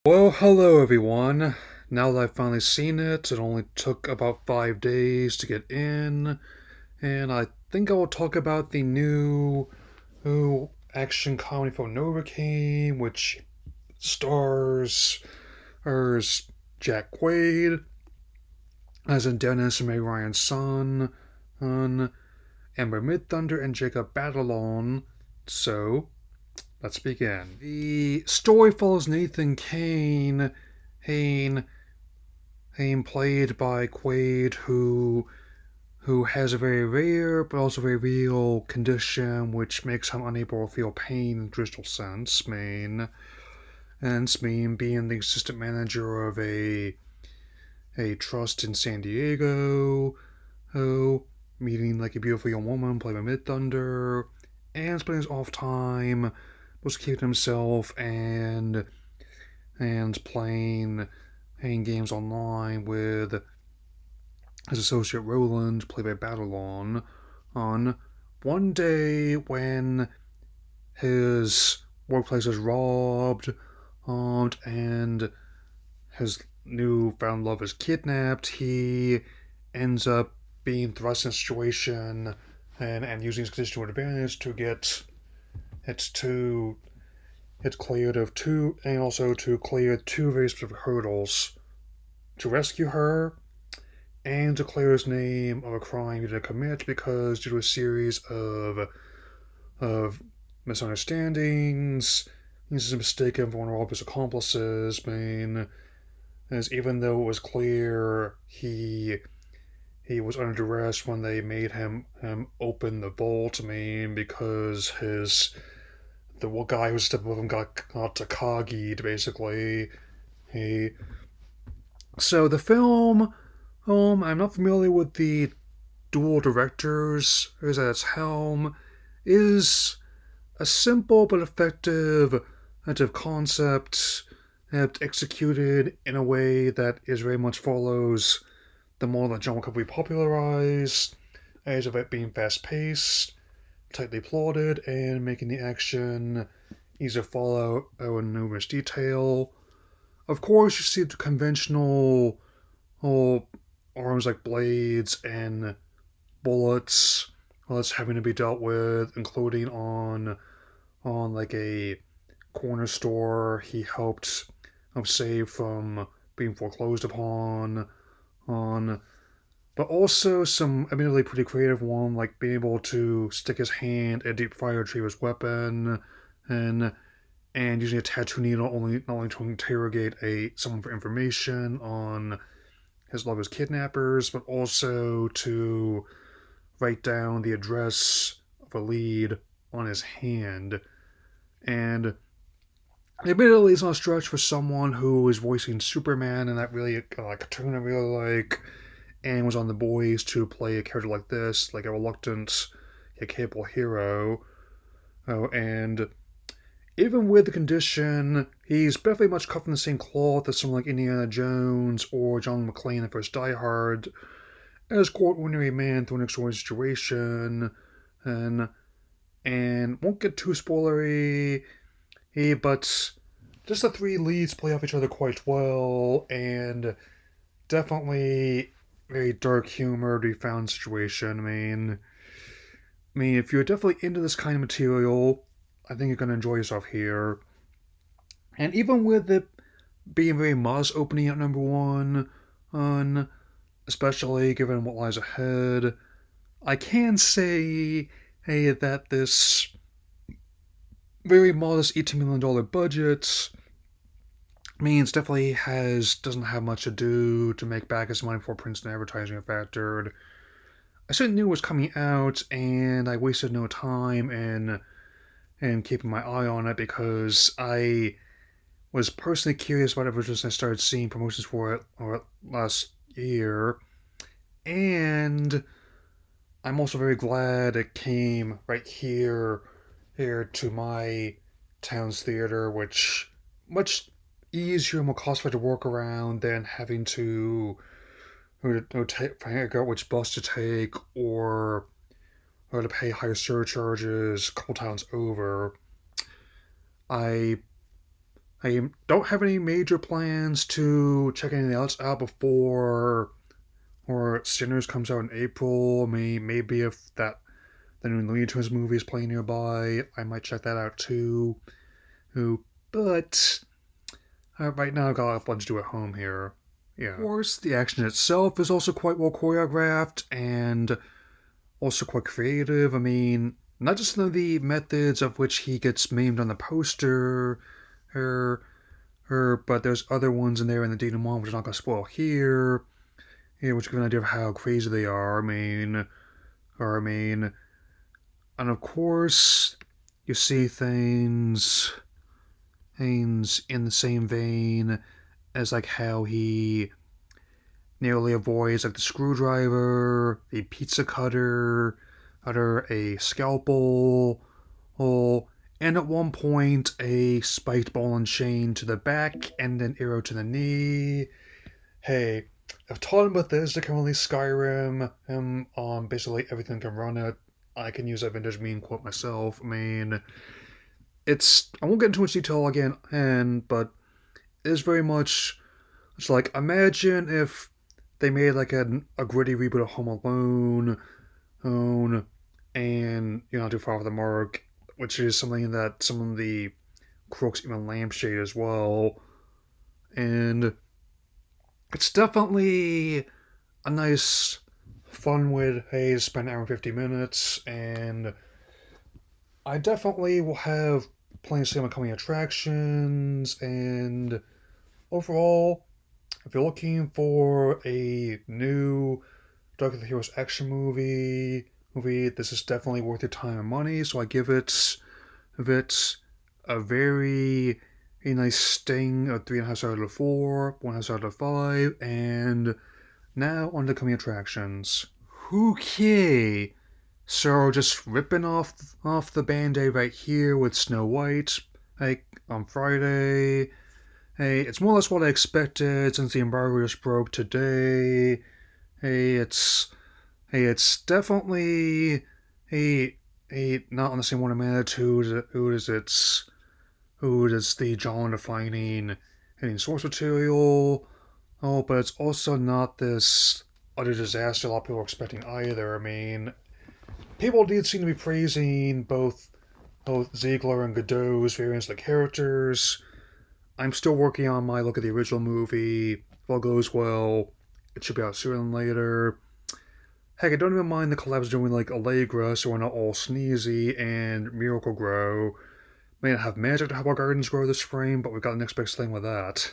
Well, hello everyone. Now that I've finally seen it, it only took about 5 days to get in, and I think I will talk about the new action comedy from Novocaine, which stars Jack Quaid, as in Dennis and Meg Ryan's son, Amber Midthunder and Jacob Batalon. So, let's begin. The story follows Nathan Hain, played by Quaid, who has a very rare but also very real condition which makes him unable to feel pain in the traditional sense. Being the assistant manager of a trust in San Diego, meeting like a beautiful young woman played by Mid Thunder, and spending his off time was keeping himself and playing games online with his associate Roland, played by Batalon, on one day when his workplace is robbed, and his newfound love is kidnapped. He ends up being thrust in a situation and using his position to advantage to get it to it's cleared of two, and also to clear two very specific hurdles: to rescue her and to clear his name of a crime he did commit, because due to a series of misunderstandings, he's mistaken for one of his accomplices. As even though it was clear he was under duress when they made him open the vault, because the guy who was step above him got Takagi'd, basically. He So the film, I'm not familiar with the dual directors who's at its helm, is a simple but effective concept executed in a way that is very much follows the model that John Coffey popularized, as of it being fast-paced, tightly plotted, and making the action easy to follow in numerous detail. Of course, you see the conventional arms like blades and bullets that's having to be dealt with, including on like a corner store he helped save from being foreclosed upon. On But also some admittedly pretty creative one, like being able to stick his hand in a deep fryer to retrieve his weapon, and using a tattoo needle not only to interrogate someone for information on his lover's kidnappers, but also to write down the address of a lead on his hand. And admittedly, it's not a stretch for someone who is voicing Superman in that really cartoon I really like, and was on The Boys, to play a character like this, like a reluctant yet capable hero. And even with the condition, he's definitely much cut from the same cloth as someone like Indiana Jones or John McClane in the first Die Hard, as quote ordinary man through an extraordinary situation, and won't get too spoilery. But just the three leads play off each other quite well, and definitely very dark humor to be found situation. If you're definitely into this kind of material, I think you're gonna enjoy yourself here. And even with it being very modest opening at number one, especially given what lies ahead, I can say, hey, that this very modest $18 million budget definitely doesn't have much to do to make back its money before Princeton advertising are factored. I certainly knew it was coming out, and I wasted no time in keeping my eye on it, because I was personally curious about it ever since I started seeing promotions for it last year. And I'm also very glad it came right here to my town's theater, which much easier and more cost-effective to work around than having to figure out which bus to take, or to pay higher surcharges a couple towns over. I I don't have any major plans to check anything else out before or Sinners comes out in April. Maybe if that the new Looney Tunes movie is playing nearby, I might check that out too. But right now I've got a bunch to do at home here. Yeah. Of course, the action itself is also quite well choreographed and also quite creative. I mean, not just the methods of which he gets memed on the poster, her, but there's other ones in there in the denouement which I'm not going to spoil here. Yeah, which give an idea of how crazy they are. I mean, and of course, you see things in the same vein as like how he nearly avoids like the screwdriver, the pizza cutter, a scalpel, and at one point a spiked ball and chain to the back and an arrow to the knee. Hey, if Todd and Bethesda can release Skyrim on basically everything can run it, I can use that vintage meme quote myself. I mean, I won't get into much detail again, but it's very much. It's like imagine if they made like a gritty reboot of Home Alone, and you're not too far off the mark, which is something that some of the crooks even lampshade as well, and it's definitely a nice, fun way to spend an hour and 50 minutes, and I definitely will have plenty of some upcoming attractions, and overall, if you're looking for a new Dark of the Heroes action movie, this is definitely worth your time and money, so I give it a very a nice sting of 3.5 stars out of 4, 1.5 stars out of 5, and now on the coming attractions. Okay, so just ripping off the band-aid right here with Snow White, like on Friday. Hey, it's more or less what I expected since the embargo just broke today. It's definitely not on the same order of magnitude as the genre-defining source material. Oh, but it's also not this utter disaster a lot of people are expecting either. I mean, people did seem to be praising both Ziegler and Godot's variants of the characters. I'm still working on my look at the original movie. If all goes well, it should be out sooner than later. Heck, I don't even mind the collabs doing like Allegra, so we're not all sneezy, and Miracle Grow. May not have magic to help our gardens grow this spring, but we've got the next big thing with that.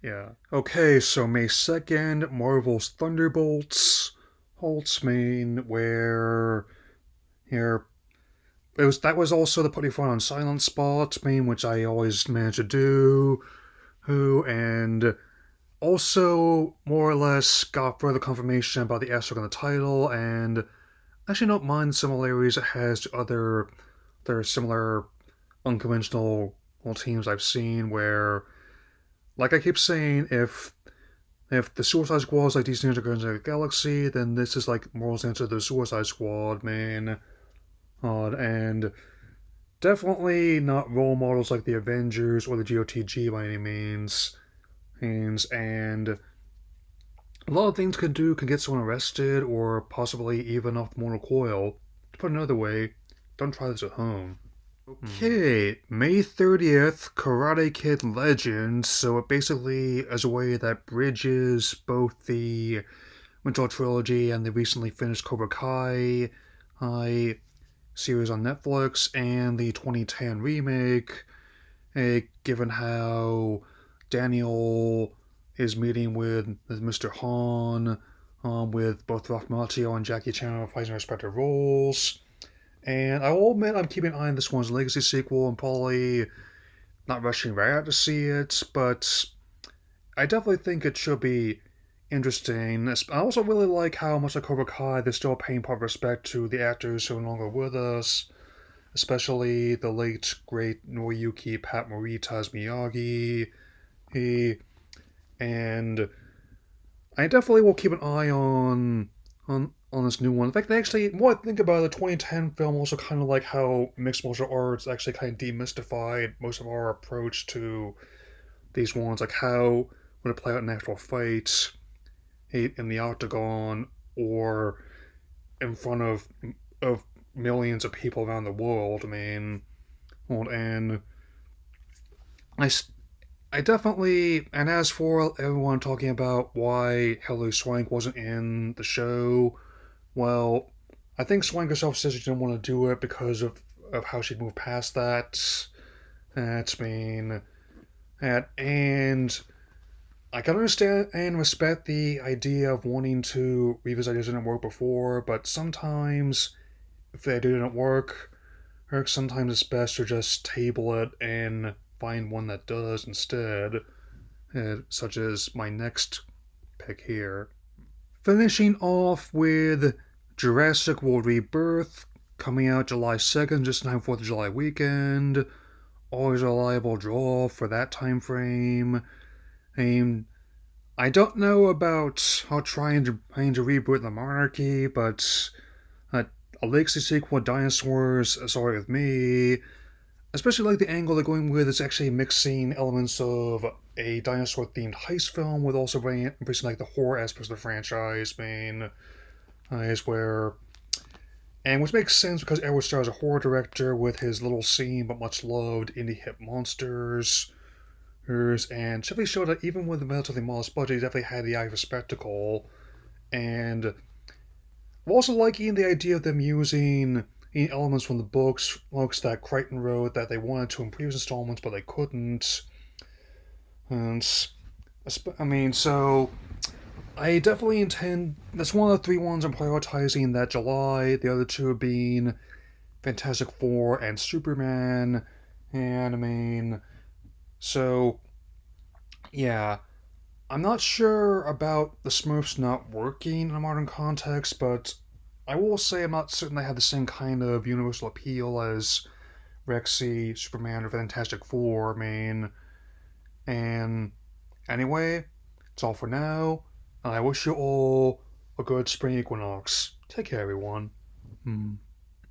Yeah. Okay, so May 2nd, Marvel's Thunderbolts. Holtzman, where here that was also the putting fun on Silent Spot, which I always manage to do. And also more or less got further confirmation about the asterisk on the title, and actually don't mind the similarities it has to other similar unconventional teams I've seen. Where, like I keep saying, if the Suicide Squad is like these Ninja Guardians of the Galaxy, then this is like Marvel's answer to the Suicide Squad, man. And definitely not role models like the Avengers or the GOTG by any means. And a lot of things can get someone arrested or possibly even off the mortal coil. To put it another way, don't try this at home. Okay, May 30th, Karate Kid Legends. So it basically is a way that bridges both the Winter Trilogy and the recently finished Cobra Kai series on Netflix and the 2010 remake, given how Daniel is meeting with Mr. Han, with both Ralph Macchio and Jackie Chan reprising their respective roles. And I will admit I'm keeping an eye on this one's Legacy sequel and probably not rushing right out to see it, but I definitely think it should be interesting. I also really like how much like Cobra Kai they're still paying part of respect to the actors who are no longer with us, especially the late great Noriyuki Pat Morita's Miyagi. And I definitely will keep an eye on on this new one. In fact, they actually, what I think about it, the 2010 film also kind of like how mixed martial arts actually kind of demystified most of our approach to these ones, like how would it play out in actual fights in the octagon or in front of millions of people around the world. I mean, well, and I, I definitely, and as for everyone talking about why Hilary Swank wasn't in the show, well, I think Swank herself says she didn't want to do it because of how she moved past that. That's mean. And I can understand and respect the idea of wanting to revisit ideas that didn't work before, but sometimes if the idea didn't work, or sometimes it's best to just table it and find one that does instead, such as my next pick here. Finishing off with Jurassic World Rebirth, coming out July 2nd, just in time for the July weekend. Always a reliable draw for that time frame. And I don't know about how trying to reboot the monarchy, but a legacy sequel with dinosaurs is alright with me. Especially like the angle they're going with is actually mixing elements of a dinosaur themed heist film with also embracing like the horror aspects of the franchise. I mean, is where, and which makes sense because Edward Starr is a horror director with his little seen but much loved indie hit monsters. And definitely showed that even with a relatively modest budget, he definitely had the eye for spectacle. And I'm also liking the idea of them using elements from the books that Crichton wrote that they wanted to in previous installments, but they couldn't. And I mean, so I definitely intend. That's one of the three ones I'm prioritizing that July. The other two being Fantastic Four and Superman. And I mean, so yeah, I'm not sure about the Smurfs not working in a modern context, but I will say I'm not certain they have the same kind of universal appeal as Rexy, Superman, or Fantastic Four. I mean, and anyway, it's all for now. And I wish you all a good spring equinox. Take care, everyone.